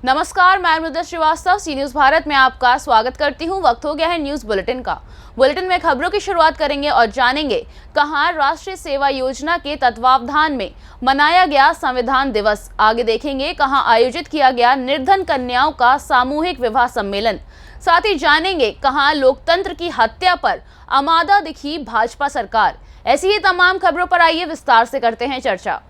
नमस्कार, मैं मृदुला श्रीवास्तव सी न्यूज भारत में आपका स्वागत करती हूं। वक्त हो गया है न्यूज बुलेटिन का। बुलेटिन में खबरों की शुरुआत करेंगे और जानेंगे कहां राष्ट्रीय सेवा योजना के तत्वावधान में मनाया गया संविधान दिवस। आगे देखेंगे कहां आयोजित किया गया निर्धन कन्याओं का सामूहिक विवाह सम्मेलन। साथ ही जानेंगे कहां लोकतंत्र की हत्या पर आमादा दिखी भाजपा सरकार। ऐसी ही तमाम खबरों पर आइए विस्तार से करते हैं चर्चा।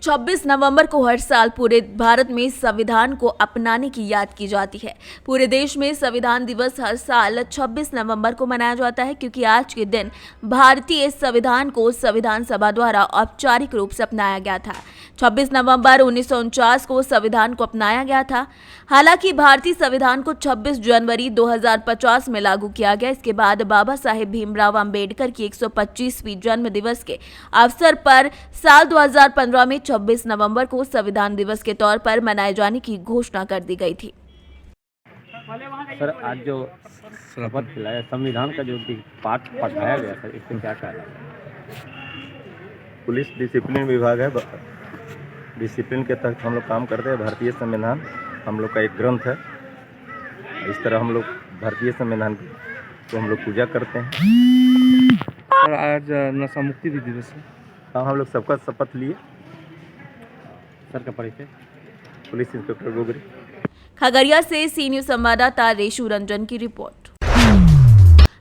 26 नवंबर को हर साल पूरे भारत में संविधान को अपनाने की याद की जाती है। पूरे देश में संविधान दिवस हर साल 26 नवंबर को मनाया जाता है क्योंकि आज के दिन भारतीय संविधान को संविधान सभा द्वारा औपचारिक रूप से अपनाया गया था। 26 नवंबर 1949 को संविधान को अपनाया गया था। हालांकि भारतीय संविधान को 26 जनवरी 2050 में लागू किया गया। इसके बाद बाबा साहेब भीमराव अंबेडकर की 125वीं जन्म दिवस के अवसर पर साल 2015 में 26 नवंबर को संविधान दिवस के तौर पर मनाए जाने की घोषणा कर दी गई थी। सर, आज जो शपथ दिलाया संविधान का जो पाठ पढ़ाया गया था, इससे क्या कहना है? पुलिस डिसिप्लिन विभाग है। डिसिप्लिन के तहत हम लोग काम करते हैं। भारतीय संविधान हम लोग का एक ग्रंथ है। इस तरह हम लोग भारतीय संविधान की तो हम लोग पूजा करते हैं। सर, आज नशा मुक्ति भी दिवस है। हाँ, हम लोग सबका शपथ लिए। सर का परिचय? Police inspector Gogri. खगड़िया से सी न्यूज संवाददाता रेशु रंजन की report.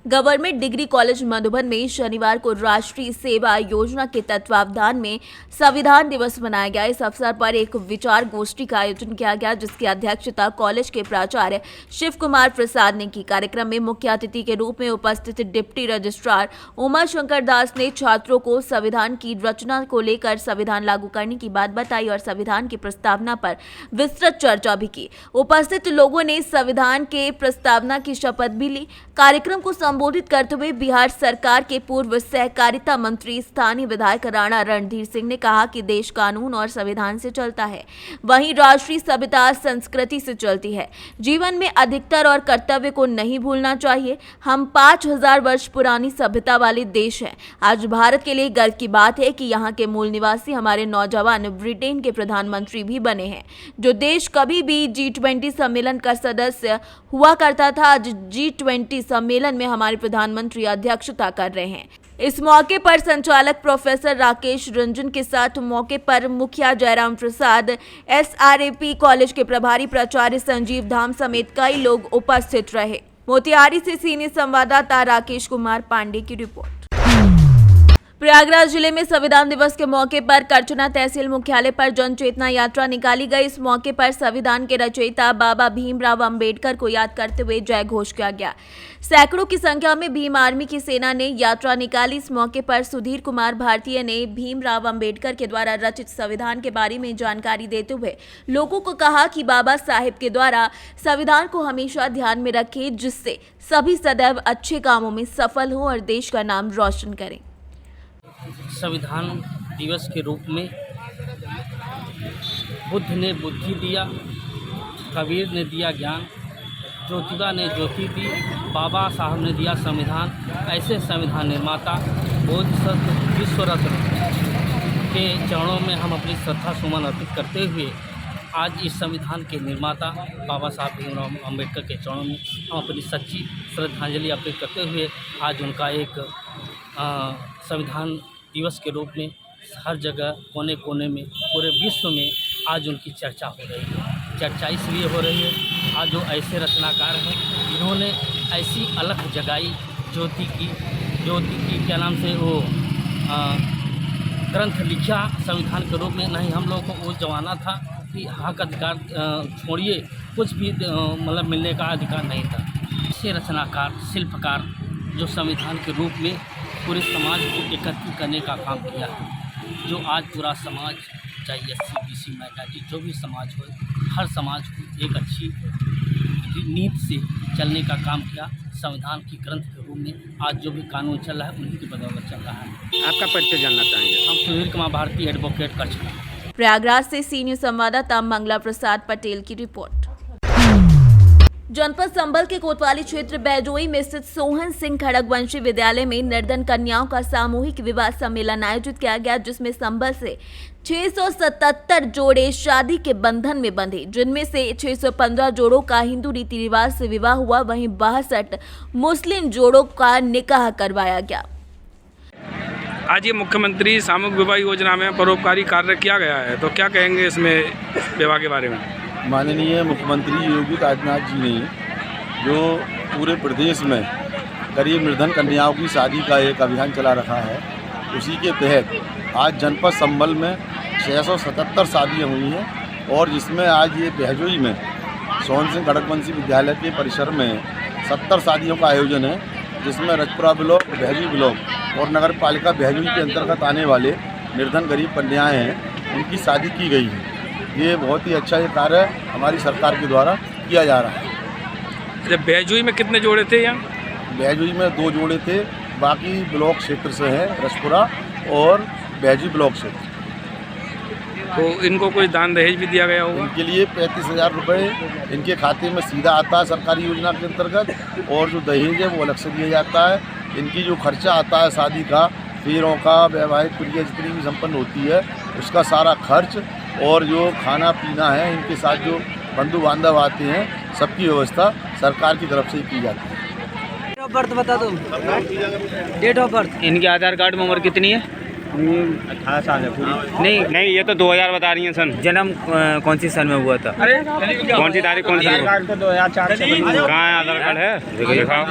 Government degree college Madhuban में शनिवार को राष्ट्रीय सेवा योजना के तत्वावधान में संविधान दिवस मनाया गया। इस अवसर पर एक विचार गोष्ठी का आयोजन किया गया, जिसकी अध्यक्षता कॉलेज के प्राचार्य शिव कुमार प्रसाद ने की। कार्यक्रम में मुख्य अतिथि के रूप में उपस्थित डिप्टी रजिस्ट्रार उमा शंकर दास ने छात्रों को संविधान की रचना को लेकर संविधान लागू करने की बात बताई और संविधान की प्रस्तावना पर विस्तृत चर्चा भी की। उपस्थित लोगों ने संविधान के प्रस्तावना की शपथ भी ली। कार्यक्रम को संबोधित करते हुए बिहार सरकार के पूर्व सहकारिता मंत्री स्थानीय विधायक राणा रणधीर सिंह ने कहा कि देश कानून और संविधान से चलता है, वहीं राष्ट्रीय सभ्यता संस्कृति से चलती है। जीवन में अधिकतर और कर्तव्य को नहीं भूलना चाहिए। हम 5000 वर्ष पुरानी सभ्यता वाले देश हैं। आज भारत के लिए गर्व की बात है कि यहाँ के मूल निवासी हमारे नौजवान ब्रिटेन के प्रधानमंत्री भी बने हैं। जो देश कभी भी G20 सम्मेलन का सदस्य हुआ करता था, आज G20 सम्मेलन में हमारे प्रधानमंत्री अध्यक्षता कर रहे हैं। इस मौके पर संचालक प्रोफेसर राकेश रंजन के साथ मौके पर मुखिया जयराम प्रसाद, SRAP कॉलेज के प्रभारी प्राचार्य संजीव धाम समेत कई लोग उपस्थित रहे। मोतिहारी से सीनियर संवाददाता राकेश कुमार पांडे की रिपोर्ट। प्रयागराज जिले में संविधान दिवस के मौके पर करचना तहसील मुख्यालय पर जन चेतना यात्रा निकाली गई। इस मौके पर संविधान के रचयिता बाबा भीमराव अंबेडकर को याद करते हुए जय घोष किया गया। सैकड़ों की संख्या में भीम आर्मी की सेना ने यात्रा निकाली। इस मौके पर सुधीर कुमार भारतीय ने भीमराव अंबेडकर के द्वारा रचित संविधान के बारे में जानकारी देते हुए लोगों को कहा कि बाबा साहेब के द्वारा संविधान को हमेशा ध्यान में रखें, जिससे सभी सदैव अच्छे कामों में सफल हों और देश का नाम रोशन करें। संविधान दिवस के रूप में बुद्ध ने बुद्धि दिया, कबीर ने दिया ज्ञान, ज्योतिबा ने ज्योति दी, बाबा साहब ने दिया संविधान। ऐसे संविधान निर्माता बोधिसत्व विश्वरत्न के चरणों में हम अपनी श्रद्धा सुमन अर्पित करते हुए आज इस संविधान के निर्माता बाबा साहब भीमराव अंबेडकर के चरणों में हम अपनी सच्ची श्रद्धांजलि अर्पित करते हुए आज उनका एक संविधान दिवस के रूप में हर जगह कोने कोने में पूरे विश्व में आज उनकी चर्चा हो रही है। चर्चा इसलिए हो रही है, आज जो ऐसे रचनाकार हैं जिन्होंने ऐसी अलख जगाई ज्योति की क्या नाम से वो ग्रंथ लिखा संविधान के रूप में। नहीं, हम लोगों को वो जमाना था कि हक अधिकार छोड़िए, कुछ भी मतलब मिलने का अधिकार नहीं था। ऐसे रचनाकार शिल्पकार जो संविधान के रूप में पूरे समाज को एकत्रित करने का काम किया है, जो आज पूरा समाज, चाहे SC BC माइनॉरिटी जो भी समाज हो, हर समाज को एक अच्छी नीति से चलने का काम किया। संविधान की ग्रंथ के रूप में आज जो भी कानून चल रहा है उन्हीं की बदौलत चल रहा है। आपका परिचय जानना चाहेंगे? हम सुधीर कुमार भारती, एडवोकेट करछना। प्रयागराज से सी न्यूज संवाददाता मंगला प्रसाद पटेल की रिपोर्ट। जनपद संभल के कोतवाली क्षेत्र बैजोई में स्थित सोहन सिंह खड़गवंशी विद्यालय में निर्धन कन्याओं का सामूहिक विवाह सम्मेलन आयोजित किया गया, जिसमें संभल से 677 जोड़े शादी के बंधन में बंधे, जिनमें से 615 जोड़ों का हिंदू रीति रिवाज से विवाह हुआ, वहीं 62 मुस्लिम जोड़ों का निकाह करवाया गया। आज ये मुख्यमंत्री सामूहिक विवाह योजना में परोपकारी कार्य किया गया है, तो क्या कहेंगे इसमें विवाह के बारे में? माननीय मुख्यमंत्री योगी आदित्यनाथ जी ने जो पूरे प्रदेश में गरीब निर्धन कन्याओं की शादी का एक अभियान चला रखा है, उसी के तहत आज जनपद संभल में 677 शादियाँ हुई हैं और जिसमें आज ये बहजोई में सोहन सिंह खड़गवंशी विद्यालय के परिसर में 70 शादियों का आयोजन है, जिसमें रजपुरा ब्लॉक, बहजोई ब्लॉक और नगर पालिका बहजोई के अंतर्गत आने वाले निर्धन गरीब कन्याएँ हैं, उनकी शादी की गई है। ये बहुत ही अच्छा ये कार्य हमारी सरकार के द्वारा किया जा रहा है। बहजोई में कितने जोड़े थे यहाँ? बहजोई में 2 जोड़े थे, बाकी ब्लॉक क्षेत्र से हैं, रजपुरा और बहजोई ब्लॉक से। तो इनको कोई दान दहेज भी दिया गया होगा? इनके लिए 35,000 रुपये इनके खाते में सीधा आता है सरकारी योजना के अंतर्गत, और जो दहेज है वो अलग से दिया जाता है। इनकी जो खर्चा आता है शादी का, फेरों का, वैवाहिक क्रिया जितनी भी संपन्न होती है उसका सारा खर्च, और जो खाना पीना है, इनके साथ जो बंधु बांधव आते हैं, सबकी व्यवस्था सरकार की तरफ से ही की जाती है। डेट ऑफ बर्थ बता दो। डेट ऑफ बर्थ इनके आधार कार्ड में उम्र कितनी है? 18 साल है पूरी। नहीं, ये तो 2000 बता रही हैं सन। जन्म कौन सी सन में हुआ था? कौन सी तारीख, कौन सी? कार्ड तो 2004 से कहाँ है आधार कार्ड है? दिखाओ।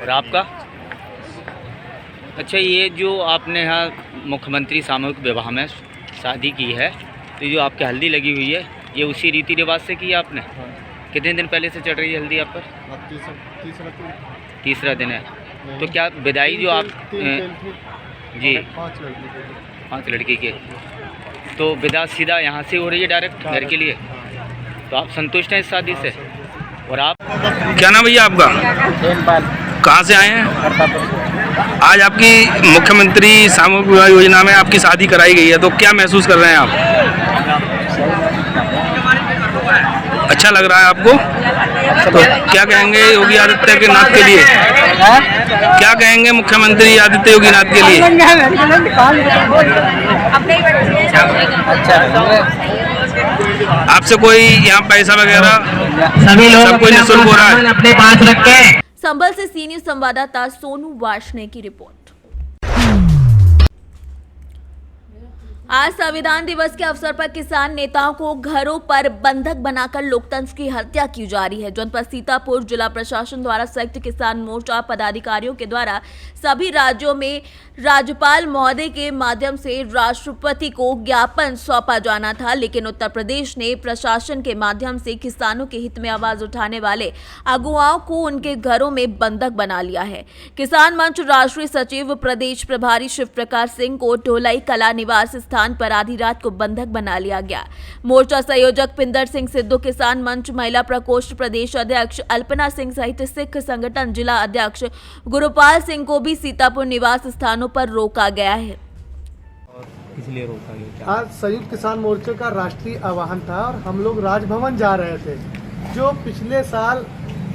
और आपका? अच्छा, ये जो आपने यहाँ मुख्यमंत्री सामूहिक विवाह में शादी की है, तो जो आपकी हल्दी लगी हुई है, ये उसी रीति रिवाज से की है आपने? कितने दिन पहले से चढ़ रही है हल्दी आप पर? तीसरा दिन है। तो क्या विदाई जो आप जी 5 लड़की के, तो विदा सीधा यहाँ से हो रही है डायरेक्ट घर के लिए, तो आप संतुष्ट हैं इस शादी से? और आप? क्या नाम भैया आपका? कहाँ से आए हैं? आज आपकी मुख्यमंत्री सामूहिक विवाह योजना में आपकी शादी कराई गई है, तो क्या महसूस कर रहे हैं आप? अच्छा लग रहा है आपको? तो क्या कहेंगे योगी आदित्यनाथ के लिए? क्या कहेंगे मुख्यमंत्री आदित्य योगी नाथ के लिए? आपसे कोई यहाँ पैसा वगैरह सब कोई निःशुल्क हो रहा है? संभल से सी न्यूज संवाददाता सोनू वार्ष्णेय की रिपोर्ट। आज संविधान दिवस के अवसर पर किसान नेताओं को घरों पर बंधक बनाकर लोकतंत्र की हत्या की जा रही है। जनपद सीतापुर जिला प्रशासन द्वारा संयुक्त किसान मोर्चा पदाधिकारियों के द्वारा सभी राज्यों में राज्यपाल महोदय के माध्यम से राष्ट्रपति को ज्ञापन सौंपा जाना था, लेकिन उत्तर प्रदेश ने प्रशासन के माध्यम से किसानों के हित में आवाज उठाने वाले अगुवाओं को उनके घरों में बंधक बना लिया है। किसान मंच राष्ट्रीय सचिव प्रदेश प्रभारी शिव प्रकाश सिंह को ढोलई कला निवास स्थान पर आधी रात को बंधक बना लिया गया। मोर्चा संयोजक पिंदर सिंह सिद्धू, किसान मंच महिला प्रकोष्ठ प्रदेश अध्यक्ष अल्पना सिंह सहित सिख संगठन जिला अध्यक्ष गुरुपाल सिंह को भी सीतापुर निवास स्थानों पर रोका गया है। इसलिए रोका गया। आज संयुक्त किसान मोर्चे का राष्ट्रीय आह्वान था और हम लोग राजभवन जा रहे थे। जो पिछले साल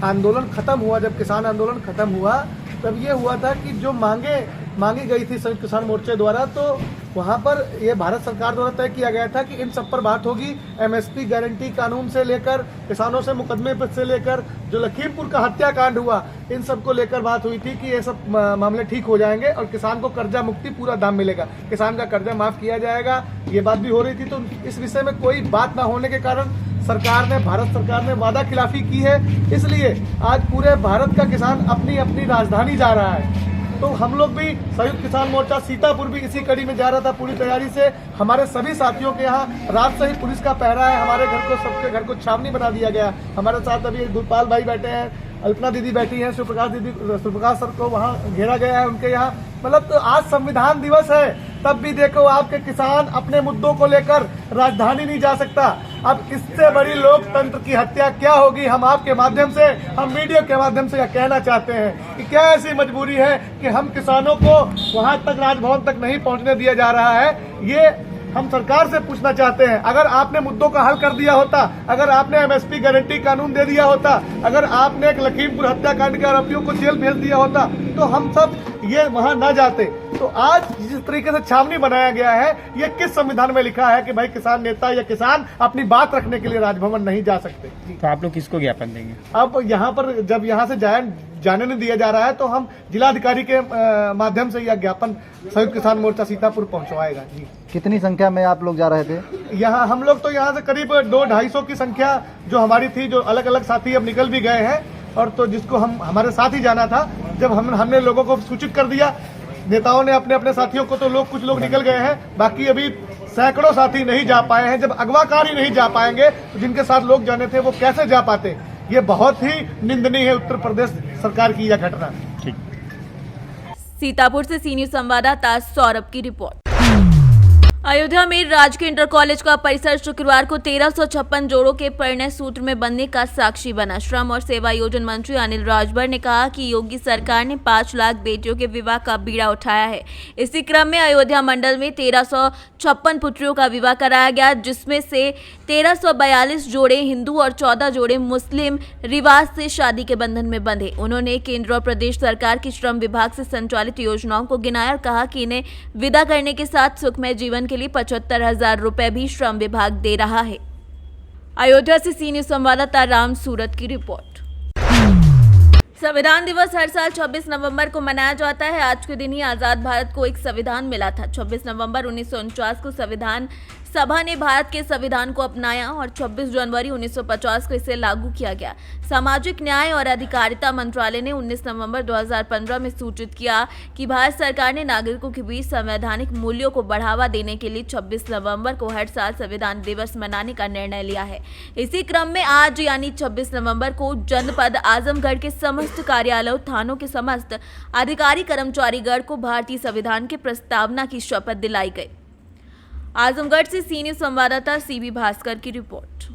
आंदोलन खत्म हुआ, जब किसान आंदोलन खत्म हुआ, तब ये हुआ था कि जो मांगी गई थी संयुक्त किसान मोर्चे द्वारा, तो वहाँ पर ये भारत सरकार द्वारा तय किया गया था कि इन सब पर बात होगी। एमएसपी गारंटी कानून से लेकर किसानों से मुकदमे से लेकर जो लखीमपुर का हत्याकांड हुआ, इन सब को लेकर बात हुई थी कि ये सब मामले ठीक हो जाएंगे और किसान को कर्जा मुक्ति पूरा दाम मिलेगा, किसान का कर्जा माफ किया जाएगा। ये बात भी हो रही थी। तो इस विषय में कोई बात ना होने के कारण भारत सरकार ने वादा खिलाफी की है। इसलिए आज पूरे भारत का किसान अपनी अपनी राजधानी जा रहा है। तो हम लोग भी संयुक्त किसान मोर्चा सीतापुर भी इसी कड़ी में जा रहा था पूरी तैयारी से। हमारे सभी साथियों के यहाँ रात से ही पुलिस का पहरा है। हमारे घर को, सबके घर को छावनी बना दिया गया। हमारे साथ अभी गुरपाल भाई बैठे हैं, अल्पना दीदी बैठी हैं, शिवप्रकाश सर को वहाँ घेरा गया है उनके यहाँ। मतलब तो आज संविधान दिवस है, तब भी देखो आपके किसान अपने मुद्दों को लेकर राजधानी नहीं जा सकता। अब इससे बड़ी लोकतंत्र की हत्या क्या होगी? हम आपके माध्यम से, हम मीडिया के माध्यम से यह कहना चाहते हैं कि क्या ऐसी मजबूरी है कि हम किसानों को वहां तक, राजभवन तक नहीं पहुंचने दिया जा रहा है। ये हम सरकार से पूछना चाहते हैं, अगर आपने मुद्दों का हल कर दिया होता, अगर आपने एमएसपी गारंटी कानून दे दिया होता, अगर आपने एक लखीमपुर हत्याकांड के आरोपियों को जेल भेज दिया होता, तो हम सब ये वहां न जाते। तो आज जिस तरीके से छावनी बनाया गया है, ये किस संविधान में लिखा है कि भाई किसान नेता या किसान अपनी बात रखने के लिए राजभवन नहीं जा सकते? तो आप लोग किसको ज्ञापन देंगे? अब यहाँ पर जब यहाँ से जाने नहीं दिया जा रहा है, तो हम जिलाधिकारी के माध्यम से यह ज्ञापन संयुक्त किसान मोर्चा सीतापुर पहुंचवाएगा। जी, कितनी संख्या में आप लोग जा रहे थे? यहाँ हम लोग तो यहाँ से करीब 200-250 की संख्या जो हमारी थी, जो अलग अलग साथी अब निकल भी गए हैं, और तो जिसको हम हमारे साथ ही जाना था, जब हमने लोगों को सूचित कर दिया, नेताओं ने अपने अपने साथियों को, तो कुछ लोग निकल गए हैं, बाकी अभी सैकड़ों साथी नहीं जा पाए हैं। जब अगवाकार ही नहीं जा पाएंगे तो जिनके साथ लोग जाने थे वो कैसे जा पाते? ये बहुत ही निंदनीय है उत्तर प्रदेश सरकार की यह घटना। सीतापुर से सी न्यूज संवाददाता सौरभ की रिपोर्ट। अयोध्या में राजकीय इंटर कॉलेज का परिसर शुक्रवार को 1356 जोड़ों के परिणय सूत्र में बनने का साक्षी बना। श्रम और सेवा योजन मंत्री अनिल राजभर ने कहा कि योगी सरकार ने 5 लाख बेटियों के विवाह का बीड़ा उठाया है। इसी क्रम में अयोध्या मंडल में 1356 पुत्रियों का विवाह कराया गया, जिसमें से 1342 जोड़े हिंदू और 14 जोड़े मुस्लिम रिवाज से शादी के बंधन में बंधे। उन्होंने केंद्र और प्रदेश सरकार की श्रम विभाग से संचालित योजनाओं को गिनाया और कहा कि इन्हें विदा करने के साथ सुखमय जीवन के लिए 75,000 रुपए भी श्रम विभाग दे रहा है। अयोध्या से सी न्यूज संवाददाता राम सूरत की रिपोर्ट। संविधान दिवस हर साल 26 नवंबर को मनाया जाता है। आज के दिन ही आजाद भारत को एक संविधान मिला था। 26 नवंबर 1949 को संविधान सभा ने भारत के संविधान को अपनाया और 26 जनवरी 1950 को इसे लागू किया गया। सामाजिक न्याय और अधिकारिता मंत्रालय ने 19 नवंबर 2015 में सूचित किया कि भारत सरकार ने नागरिकों के बीच संवैधानिक मूल्यों को बढ़ावा देने के लिए 26 नवंबर को हर साल संविधान दिवस मनाने का निर्णय लिया है। इसी क्रम में आज यानी 26 नवंबर को जनपद आजमगढ़ के समस्त कार्यालयों, थानों के समस्त अधिकारी कर्मचारीगण को भारतीय संविधान की प्रस्तावना की शपथ दिलाई गई। आजमगढ़ से सी न्यूज संवाददाता सीबी भास्कर की रिपोर्ट।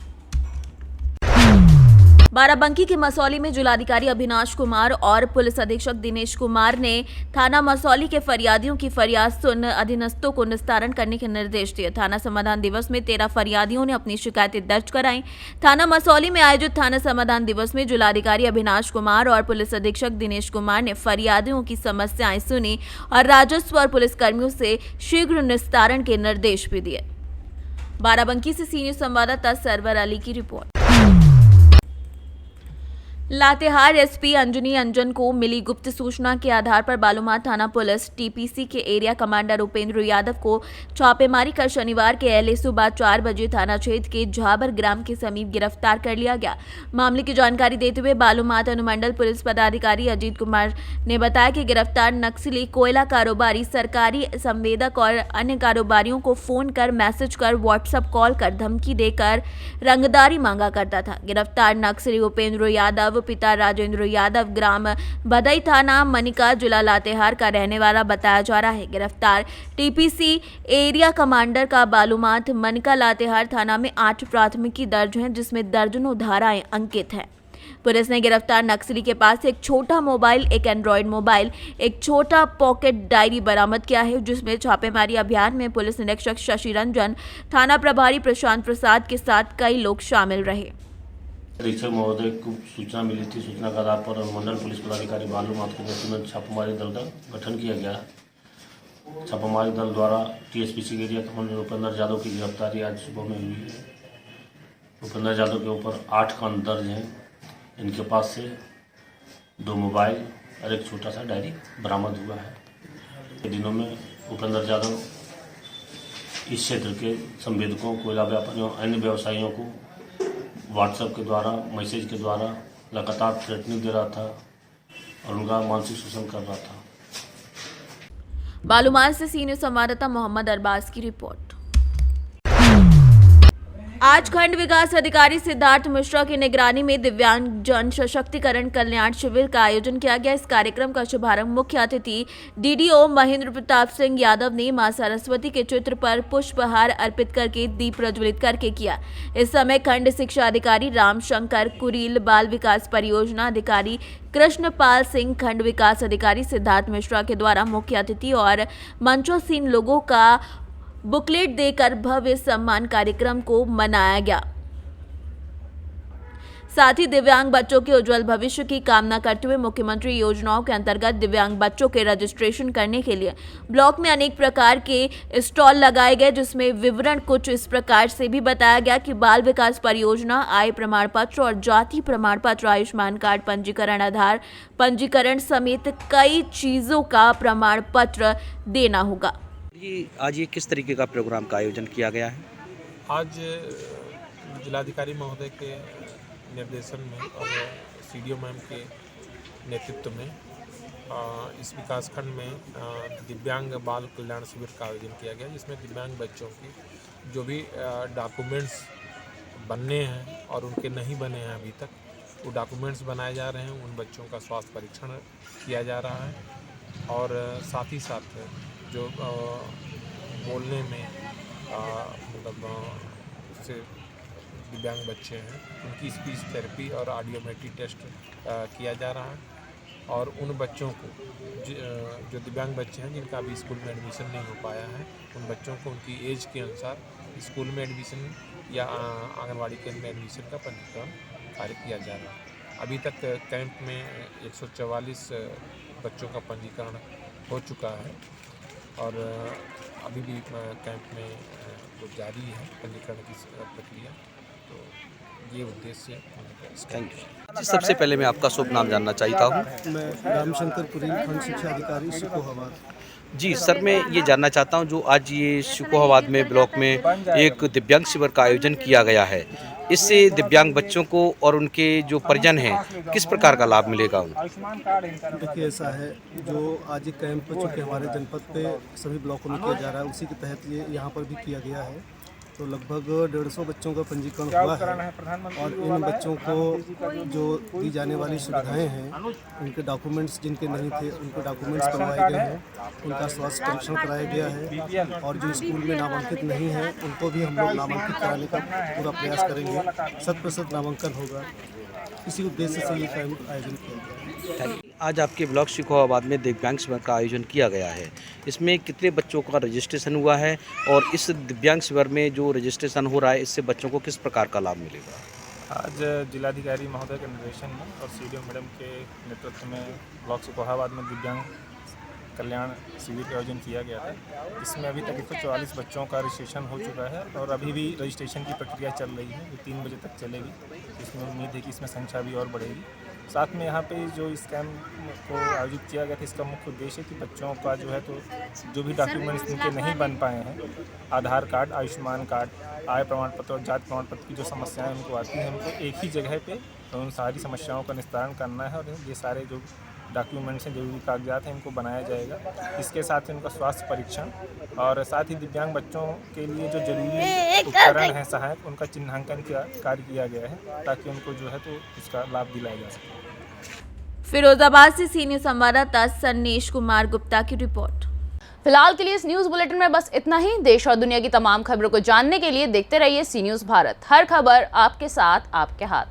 बाराबंकी के मसौली में जिलाधिकारी अभिनाश कुमार और पुलिस अधीक्षक दिनेश कुमार ने थाना मसौली के फरियादियों की फरियाद सुन अधीनस्थों को निस्तारण करने के निर्देश दिए। थाना समाधान दिवस में 13 फरियादियों ने अपनी शिकायतें दर्ज कराई। थाना मसौली में आयोजित थाना समाधान दिवस में जिलाधिकारी अभिनाश कुमार और पुलिस अधीक्षक दिनेश कुमार ने फरियादियों की समस्याएं सुनी और राजस्व और पुलिसकर्मियों से शीघ्र निस्तारण के निर्देश भी दिए। बाराबंकी से सी न्यूज संवाददाता सरवर अली की रिपोर्ट। लातेहार एसपी अंजनी अंजन को मिली गुप्त सूचना के आधार पर बालूमाथ थाना पुलिस टीपीसी के एरिया कमांडर उपेंद्र यादव को छापेमारी कर शनिवार के अहले सुबह 4 बजे थाना क्षेत्र के झाबर ग्राम के समीप गिरफ्तार कर लिया गया। मामले की जानकारी देते हुए बालूमाथ अनुमंडल पुलिस पदाधिकारी अजीत कुमार ने बताया कि गिरफ्तार नक्सली कोयला कारोबारी, सरकारी संवेदक और अन्य कारोबारियों को फोन कर, मैसेज कर, व्हाट्सएप कॉल कर धमकी देकर रंगदारी मांगा करता था। गिरफ्तार नक्सली उपेंद्र यादव पिता राजेंद्र यादव ग्राम बदई थाना मनिका जिला लातेहार का रहने वाला बताया जा रहा है। गिरफ्तार टीपीसी एरिया कमांडर का बालूमाथ मनिका लातेहार थाना में 8 प्राथमिकी दर्ज हैं, जिसमें दर्जनों धाराएं अंकित हैं। पुलिस ने गिरफ्तार नक्सली के पास एक छोटा मोबाइल, एक एंड्रॉयड मोबाइल, एक छोटा पॉकेट डायरी बरामद किया है, जिसमें छापेमारी अभियान में पुलिस निरीक्षक शशि रंजन, थाना प्रभारी प्रशांत प्रसाद के साथ कई लोग शामिल रहे। अधीक्षक महोदय को सूचना मिली थी। सूचना के आधार पर मंडल पुलिस पदाधिकारी बालूमाथ के नेतृत्व में छापामारी दल का गठन किया गया। छापामारी दल द्वारा TSPC area commander Upendra Yadav की गिरफ्तारी आज सुबह में हुई है। उपेंद्र यादव के ऊपर 8 कांड दर्ज हैं। इनके पास से 2 मोबाइल और एक छोटा सा डायरी बरामद हुआ है। दिनों में उपेंद्र यादव इस क्षेत्र के संवेदकों, कोयला व्यापारियों, अन्य व्यवसायियों को व्हाट्सएप के द्वारा, मैसेज के द्वारा लगातार थ्रेटनिंग दे रहा था और उनका मानसिक शोषण कर रहा था। बालूमाथ से सी न्यूज संवाददाता मोहम्मद अरबाज की रिपोर्ट। आज खंड विकास अधिकारी सिद्धार्थ मिश्रा की निगरानी में दिव्यांग जन सशक्तिकरण कल्याण शिविर का आयोजन किया गया। इस कार्यक्रम का शुभारंभ मुख्य अतिथि डीडीओ महेंद्र प्रताप सिंह यादव ने मां सरस्वती के चित्र पर पुष्पहार अर्पित करके दीप प्रज्वलित करके किया। इस समय खंड शिक्षा अधिकारी रामशंकर कुरील, बाल विकास परियोजना अधिकारी कृष्णपाल सिंह, खंड विकास अधिकारी सिद्धार्थ मिश्रा के द्वारा मुख्य अतिथि और मंचोसीन लोगों का बुकलेट देकर भव्य सम्मान कार्यक्रम को मनाया गया। साथ ही दिव्यांग बच्चों के उज्जवल भविष्य की कामना करते हुए मुख्यमंत्री योजनाओं के अंतर्गत दिव्यांग बच्चों के रजिस्ट्रेशन करने के लिए ब्लॉक में अनेक प्रकार के स्टॉल लगाए गए, जिसमें विवरण कुछ इस प्रकार से भी बताया गया कि बाल विकास परियोजना, आय प्रमाण पत्र और जाति प्रमाण पत्र, आयुष्मान कार्ड पंजीकरण, आधार पंजीकरण समेत कई चीजों का प्रमाण पत्र देना होगा। आज ये किस तरीके का प्रोग्राम का आयोजन किया गया है? आज जिलाधिकारी महोदय के निर्देशन में और सीडीओ मैम के नेतृत्व में इस विकासखंड में दिव्यांग बाल कल्याण शिविर का आयोजन किया गया, जिसमें दिव्यांग बच्चों की जो भी डॉक्यूमेंट्स बनने हैं और उनके नहीं बने हैं अभी तक, वो डॉक्यूमेंट्स बनाए जा रहे हैं। उन बच्चों का स्वास्थ्य परीक्षण किया जा रहा है और साथ ही साथ जो बोलने में मतलब से दिव्यांग बच्चे हैं, उनकी स्पीच थेरेपी और ऑडियोमेट्री टेस्ट किया जा रहा है। और उन बच्चों को जो दिव्यांग बच्चे हैं जिनका अभी स्कूल में एडमिशन नहीं हो पाया है, उन बच्चों को उनकी एज के अनुसार स्कूल में एडमिशन या आंगनवाड़ी केंद्र में एडमिशन का पंजीकरण कार्य किया जा रहा है। अभी तक कैंप में 144 बच्चों का पंजीकरण हो चुका है और अभी भी कैंप में वो जारी है पंजीकरण की प्रक्रिया। तो ये उद्देश्य है। Thank you. सबसे पहले मैं आपका शुभ नाम जानना चाहता हूँ। मैं रामशंकर पुरी, खंड शिक्षा अधिकारी, शिकोहाबाद। जी सर, मैं ये जानना चाहता हूँ जो आज ये शिकोहाबाद में ब्लॉक में एक दिव्यांग शिविर का आयोजन किया गया है, इससे दिव्यांग बच्चों को और उनके जो परिजन हैं किस प्रकार का लाभ मिलेगा उनको? देखिए ऐसा है, जो आज ये कैंप चूँकि हमारे जनपद पे सभी ब्लॉकों में किया जा रहा है, उसी के तहत ये यहाँ पर भी किया गया है। तो लगभग 150 बच्चों का पंजीकरण हुआ है और इन बच्चों को जो दी जाने वाली सुविधाएं हैं, उनके डॉक्यूमेंट्स जिनके नहीं थे उनको डॉक्यूमेंट्स करवाए गए हैं, उनका स्वास्थ्य परीक्षण कराया गया है और जो स्कूल में नामांकित नहीं है उनको भी हम लोग नामांकित कराने का पूरा प्रयास करेंगे। 100% नामांकन होगा। इसी उद्देश्य से ये कैंप आयोजन किया गया है। आज आपके ब्लॉक शिकोहाबाद में दिव्यांग शिविर का आयोजन किया गया है, इसमें कितने बच्चों का रजिस्ट्रेशन हुआ है और इस दिव्यांग शिविर में जो रजिस्ट्रेशन हो रहा है इससे बच्चों को किस प्रकार का लाभ मिलेगा? आज जिलाधिकारी महोदय के निर्देशन में और सीडीओ मैडम के नेतृत्व में ब्लॉक शिकोहाबाद में दिव्यांग कल्याण शिविर का आयोजन किया गया था। इसमें अभी तक 144 बच्चों का रजिस्ट्रेशन हो चुका है और अभी भी रजिस्ट्रेशन की प्रक्रिया चल रही है, जो 3 बजे तक चलेगी। इसमें उम्मीद है कि इसमें संख्या भी और बढ़ेगी। साथ में यहाँ पे जो इस कैंप को आयोजित किया गया था, इसका मुख्य उद्देश्य है कि बच्चों का जो है तो जो भी डॉक्यूमेंट्स इनके नहीं बन पाए हैं, आधार कार्ड, आयुष्मान कार्ड, आय प्रमाण पत्र और जाति प्रमाण पत्र की जो समस्याएं उनको आती हैं, उनको एक ही जगह पे उन सारी समस्याओं का निस्तारण करना है और ये सारे जो डॉक्यूमेंट्स हैं, जरूरी कागजात हैं, इनको बनाया जाएगा। इसके साथ ही उनका स्वास्थ्य परीक्षण और साथ ही दिव्यांग बच्चों के लिए जो जरूरी उपकरण हैं सहायक, उनका चिन्हांकन का कार्य किया गया है ताकि उनको जो है तो इसका लाभ दिलाया जा सके। फिरोजाबाद से सीनियर संवाददाता सन्नेश कुमार गुप्ता की रिपोर्ट। फिलहाल के लिए इस न्यूज बुलेटिन में बस इतना ही। देश और दुनिया की तमाम खबरों को जानने के लिए देखते रहिए सी न्यूज भारत। हर खबर आपके साथ, आपके हाथ।